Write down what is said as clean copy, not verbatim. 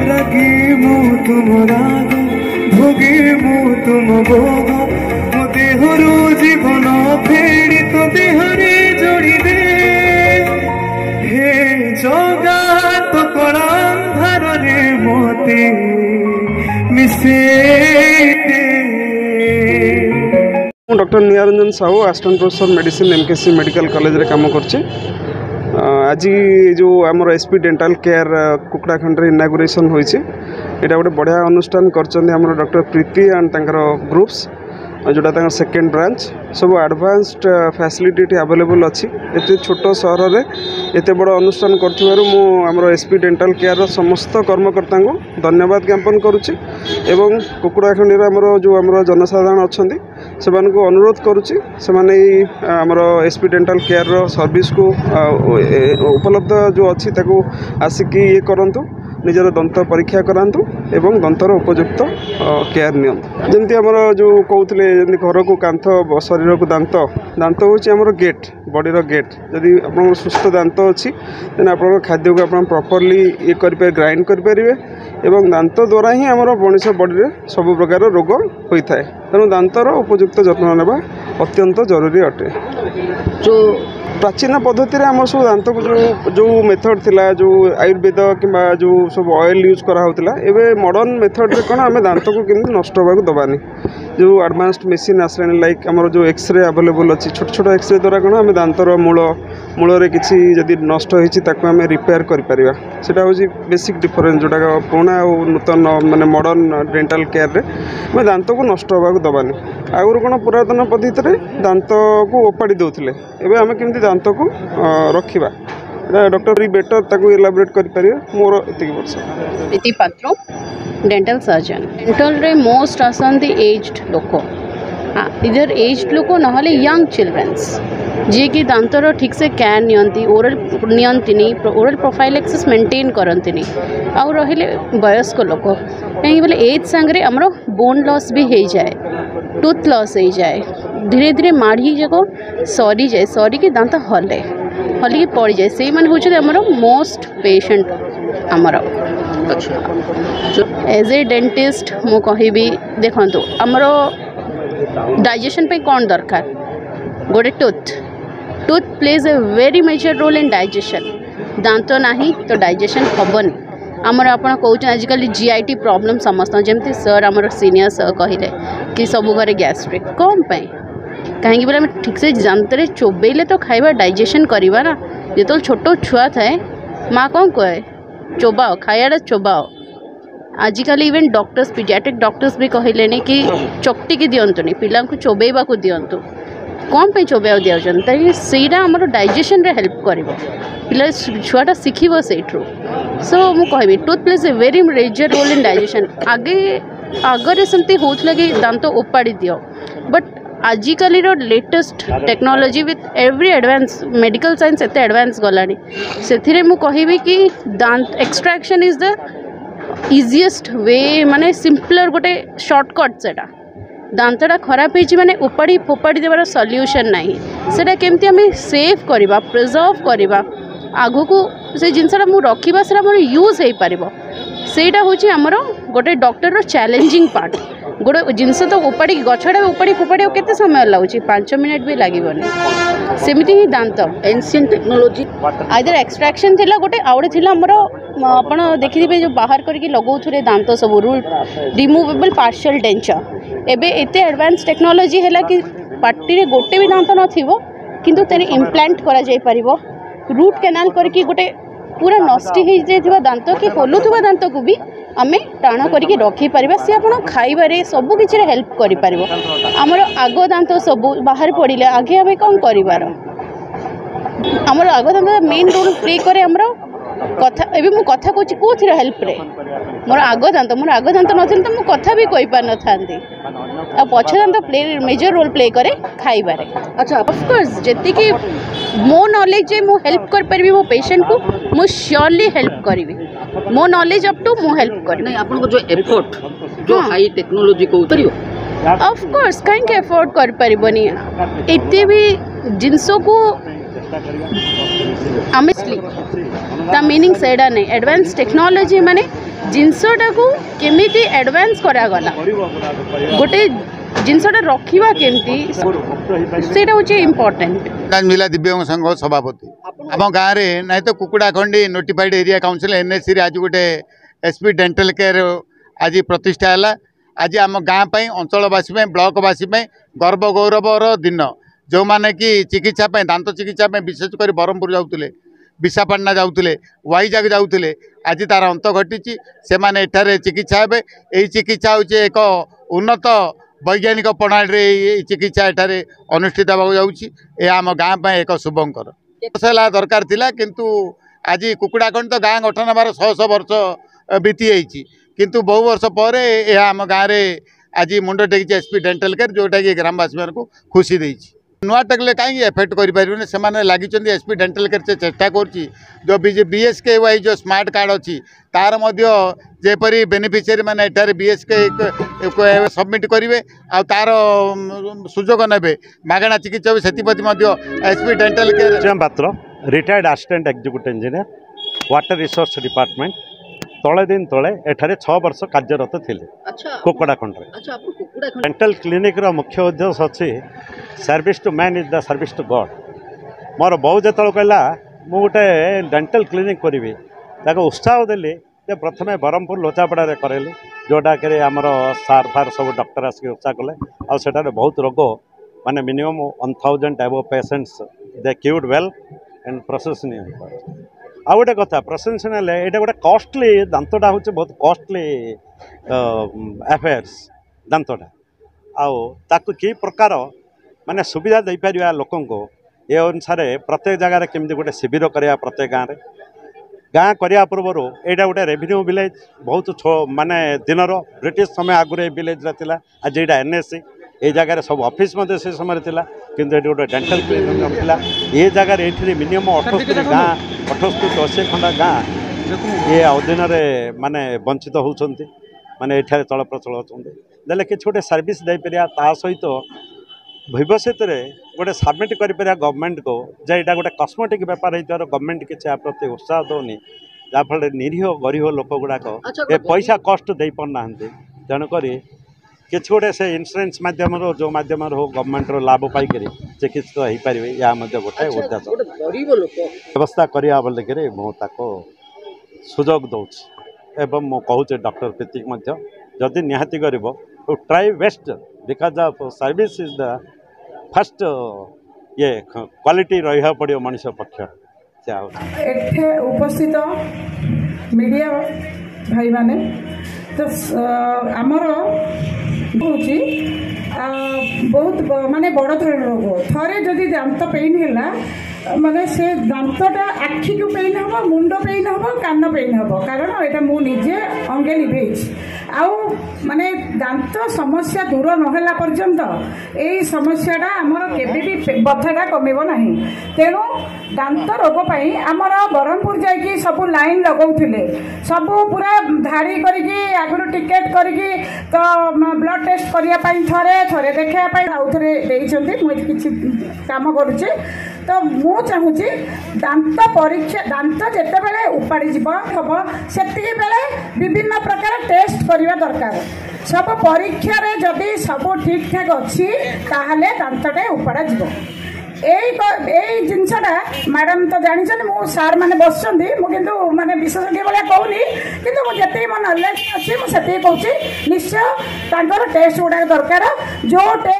रागी मु तुम राग भोगी मु तुम बोध मो देहरु जीवन फेड़ी तो देहरे जोड़ी दे हे जगा तो कलांधार रे मोते मिसे doctor Niranjan Sahu assistant professor medicine MKC medical college रे काम करछि। आज जो आमर एसपी डेंटल केयर कुकड़ाखंड इनागुरेसन होइछि एटा गोटे बढ़िया अनुष्ठान कर डॉक्टर प्रीति एंड तांकर ग्रुप्स जोटा सेकेंड ब्रांच सब एडवांस्ड फैसिलिटी अवेलेबल अच्छी एत छोट सहर में एत बड़ अनुष्ठान कर एसपी डेंटल केयर समस्त कर्मकर्ता को धन्यवाद ज्ञापन करुच्ची एवं कुकुड़ाखंडी जो आम जनसाधारण अच्छा से अनुरोध करुच्ची से एसपी डेंटल केयर सर्विस को उपलब्ध जो अच्छी आसिक ये करंतु निजर दंत परीक्षा करांतु एवं दंतर उपयुक्त केयर नियंतु जमती आमर जो कहते घर को कांथ शरीर को दांत दांत हूँ गेट बॉडीर गेट जदि आप सुस्थ दांत अच्छी देन आप खाद्य को आप प्रॉपर्ली ये करें ग्राइंड करेंगे एवं दांत द्वारा ही आम मनुष्य बॉडी में सब प्रकार रोग होता है तेणु दांतर उपयुक्त जत्न नेबा अत्यंत जरूरी अटे। जो प्राचीन पद्धति आम सब दांत को जो मेथड थिला जो आयुर्वेद किंबा जो सब ऑयल यूज करा होतिला एबे मॉडर्न मेथड रे कोन आमे दांत को केमि नष्ट होबा दबानी जो एडवांस्ड मशीन आसलानी लाइक आमर जो एक्सरे अवेलेबल अच्छी छोट छोट एक्सरे द्वारा कोन आमे दांतर मूल रे किछि जदि नष्ट होइछि ताको आमे रिपेयर करि परिबा सेटा होछि बेसिक डिफरेंस जोटा पुराना और नूतन माने मॉडर्न डेंटल केयर रे आमे दांत को नष्ट होबा दबानी आगुर कोन पुरातन पद्धति रे दांत को ओपाड़ी दउथिले एबे आमे केमि दांत को रखिबा डॉक्टर बेटर ताको इलाबोरेट करि परिबे मोर एतिक वर्ष इति पात्रो डेंटल सर्जन डेंटल रे मोस्ट आसंती एज्ड लोक इधर एज्ड लोक नहले यंग चिल्ड्रंस जी कि दांतर ठीक से केयर नियंती ओरल नियंतीनी ओरल प्रोफाइलेक्सिस मेंटेन करंतीनी आ रहिले वयस्क लोक कहीं बोले एज सांगरे हमरो बोन लॉस भी हो जाए टूथ लॉस हो जाए धीरे धीरे माढ़ी जाक सरी जाए सरी के दांत हले हलिकी पड़ जाए से मैंने हूँ मोस्ट पेशेंट आमर एज ए डेंटिस्ट मु कहबी देखंतु आमर डाइजेशन पे कौन दरकार गोटे tooth plays a very major role in digestion दांत नाही तो डाइजेशन हेनी आमर आपड़ कौन आजिकल जीआईटी प्रॉब्लम समस्त जमती सर आमर सीनियर सर कहले कि सब घरे गैस्ट्रिक कौन पाई कहीं बोले ठीक से जानते चोबेले तो खाइबा डाइजेशन करवा ना जो छोट छुआ थाए माँ कौन कहे चोबाओ खाइाटा चोबाओ आजिकल इवेन डॉक्टर्स पीडियाट्रिक डॉक्टर्स भी कहले कि चकटी की दिंतुनि पिला को चोबेबा को दिंतु कौन पे चोबेआ दिया सेटा आमर डाइजेशन रे हेल्प कर पिला छुआटा शिखब से सो मु कहबी tooth plays a very major role in digestion आगे सेमती होता कि दांत ओपाड़ी दियो बट आजिकल latest technology with every advance medical science एत एडवांस गलानी से मु कहबी कि दांत extraction is the easiest way माने सिंपलर गोटे शॉर्टकट सेटा दांतटा खराब हो माने उपाड़ी फोपाड़ी देवार सॉल्यूशन नहीं सेटा केमती आमे सेव करबा प्रिजर्व करबा आगु को से जिनसा मु रखिबा सेटा मोर यूज हो पारिबो सेटा होची हमरो गोटे डॉक्टर रो चैलेंजिंग पार्ट गोटे जिनस तो उपाड़ी गछड़ा उपाड़ी फोपाड़ी केते समय लाଗୁଛି 5 मिनट भी लागबनी सेमिति ही दांत एंशिएंट टेक्नोलॉजी आइदर एक्सट्रैक्शन थिला गोटे आउडे थिला हमरो आपण देखिबे जो बाहर करके लगाउथुरे दांत सब रिमूवेबल पार्शियल डेंचर एबे एते एडवांस टेक्नोलॉजी हैला कि पार्टी रे गोटे भी दांत नथिबो किंतु तेरे इम्प्लांट करा जाय परिबो रूट कैनाल करके गोटे पूरा नष्ट हो जाइथिबा दांत कि होलुथुबा दांत को भी आमे टाण करके रखी पारिबा से आपण खाइबारे सब किछि रे हेल्प करि पारिबो हमर आगो दांत सब बाहर पड़िले आगे आमे कोन करिबार हमर आगो दांत मेन रोल प्ले करे हमर कथा एबे मु कथा कोछि कोथिर हेल्प रे मोर आगो दांत नथिल त मु कथा भी कहि पार न थांती आ पछ दांत प्ले मेजर रोल प्ले करे खाइबारे। अच्छा ऑफ कोर्स जति कि मो नॉलेज जे मु हेल्प कर परबी मो पेशेंट को मु श्योरली हेल्प करबी मो नॉलेज अप टू मु हेल्प करबी नहीं आपन को जो एफर्ट जो हाई टेक्नोलॉजी को उतरियो ऑफ कोर्स कहीं के एफर्ट कर परबनी एते भी जिंसो को ऑनेस्टली ता मीनिंग सेडा नहीं एडवांस टेक्नोलॉजी माने जिनसटा को केमिति एडवांस करागला गोटे जिनसटा रखा केमती से इम्पोर्टेंट। मिला दिव्यांग संघ सभापति आम गाँव में ना तो कुकुड़ाखंडी नोटिफाइड एरिया काउंसिल एनएससी आज गोटे एसपी डेंटल केयर आज प्रतिष्ठा है। आज आम गाँव अंचलवासी ब्लॉकवासी गर्व गौरवर दिन जो मैंने कि चिकित्सा दांत चिकित्सा विशेषकर ब्रह्मपुर जाऊे विशाखापाटना जाऊे वाईजाग जाऊे आज तार अंत घटी से मैंने चिकित्सा हे यही चिकित्सा हूँ एक उन्नत वैज्ञानिक प्रणाली चिकित्सा एठारे अनुष्ठित होगा आम गाँव एक शुभंकर है दरकार थिला किंतु आज कुकुड़ाखंड तो गाँ गठन हमार 100 वर्ष बीती जाइए किंतु बहु वर्ष पर आम गाँव में आज मुंड टेकी एसपी डेंटल केयर जोटा कि ग्रामवासी को खुशी देती नुआ टेकले कहीं एफेक्ट करें से लगी एसपी डेंटल केयर से चेष्टा करुच्ची जो BSKY जो स्मार्ट कार्ड अच्छी तार जेपरी बेनिफिशियरी मैंने एठारे BSK सबमिट करेंगे आर सुजोग ने मागणा चिकित्सा से एसपी डेंटल केयर पात्र retired assistant executive engineer water resource department तले दिन तले एठारे 6 वर्ष कार्यरत थे कुकुड़ाखंड डेंटल क्लिनिक रो मुख्य उद्देश्य अच्छी service to man is the service to God. मोर बहु जो कहला मु गोटे डेंटल क्लिनिक करी उत्साह देली प्रथम ब्रह्मपुर लोचापड़ा करेली जोटा कि आमर सार फार सब डॉक्टर आसिक उत्साह कले आठ बहुत रोग माने minimum 1000 above patients they cured well and processing आ गोटे कथा प्रोसेसिंग ये गोटे कॉस्टली दांतटा हूँ बहुत कॉस्टली अफेयर्स दांतटा आकु कि प्रकार माने सुविधा दे पार लोक ये अनुसार प्रत्येक जगार केमती गोटे शिविर करा प्रत्येक गाँव में गाँ करने पूर्वर यहाँ गोटे रेवेन्यू विलेज बहुत माने दिनर ब्रिटिश समय आगुरी विलेज आज यहाँ NSC ये जगह सब ऑफिस से समय किंतु ये गोटे डेंटल क्लिनिक था ये जगह ये मिनिमम 78 गाँ 78-80 खंडा गाँ ये अधीन माने वंचित होती माने ये चल प्रचल होते कि गोटे सर्विस दे पार सहित भविष्य में गोटे सबमिट कर गवर्नमेंट को जे यहाँ गोटे कस्मेटिक बेपार होता गवर्नमेंट किसी प्रति उत्साह दौनी जहाँफल निरीह गरीब लोक गुड़ाक पैसा कष्ट दे पारना तेणुक किसी गोटे से इंश्योरेंस मध्यम जो मध्यम हो गवर्नमेंट लाभ पाई चिकित्सित हो पारे या गोटे उद्देश्य व्यवस्था करवा बोलिक मुझको सुजोग दूसरी एवं मु कहूँ डॉक्टर प्रीतिक जदि निहाती कर try best because of service is the first ये क्वालिटी रहा पड़ो मनुष्य पक्ष उपस्थित मीडिया भाई माने तो आमर बहुत माने बड़ धरण रोग थरे जदि दांत पेन है माने से दांतटा आखि को पेन हम मुंड पेन हम कान पेन हम कारण यहाँ मुझे अंगे लिभे आउ माने दांत समस्या दूर नहला पर्यंत यही समस्याटा आमर केबे भी बथाटा कमेब नहीं तेणु दांत रोग पाई आमर ब्रह्मपुर जाकि सब लाइन लगौथिले सब पूरा धाड़ी करके आगुरी टिकेट करके तो ब्लड टेस्ट करने थरे थरे देखा आउ थे मुझे किसी काम करुचे तो मु चाहूँगी दांत परीक्षा दांत जिते बेले उपाड़ी हम से बेले विभिन्न प्रकार टेस्ट करवा दरकार सब परीक्षा रे जदि सब ठीक ठाक अच्छी ताहले दांतटे उपाड़ा जीव यही जिनसटा मैडम तो जानते मु सार मैंने बस किंतु माने विशेषज्ञ भाया कहूनी किंतु मुझे मो नॉलेज अच्छी मुझे कहूँ निश्चय टेस्ट गुड़ा दरकार जो